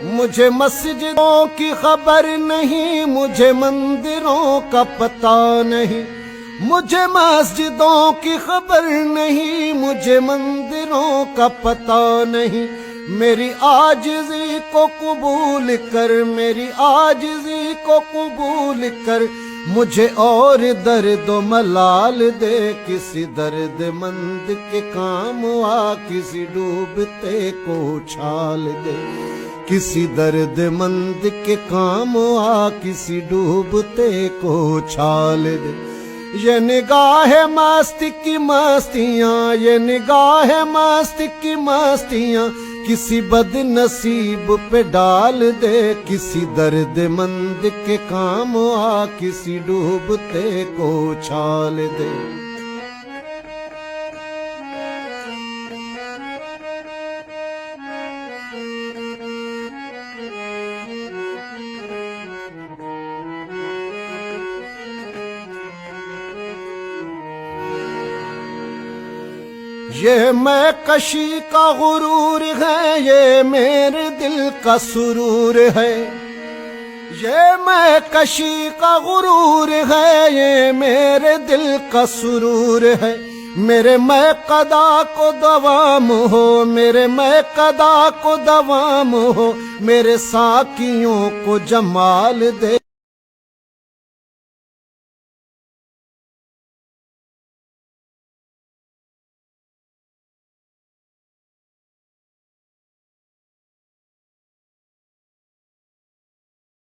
मुझे मस्जिदों की खबर नहीं, मुझे मंदिरों का पता नहीं। मुझे मस्जिदों की खबर नहीं, मुझे मंदिरों का पता नहीं। मेरी आजिज़ी को कबूल कर, मेरी आजिज़ी को कबूल कर। मुझे और दर्द मलाल दे, किसी दर्दमंद के काम आ, किसी डूबते को उछाल दे। किसी दर्दमंद के काम आ, किसी डूबते को उछाल दे। ये निगाह मस्ती की मस्तियाँ, ये निगाह मस्ती की मस्तियाँ किसी बदनसीब पे डाल दे। किसी दर्दमंद के काम आ, किसी डूबते को उछाल दे। ये मैं कशी का गुरूर है, ये मेरे दिल का सुरूर है। ये मैं कशी का गुरूर है, ये मेरे दिल का सुरूर है। मेरे मैं कदा को दवाम हो, मेरे मैं कदा को दवाम हो। मेरे साकियों को जमाल दे।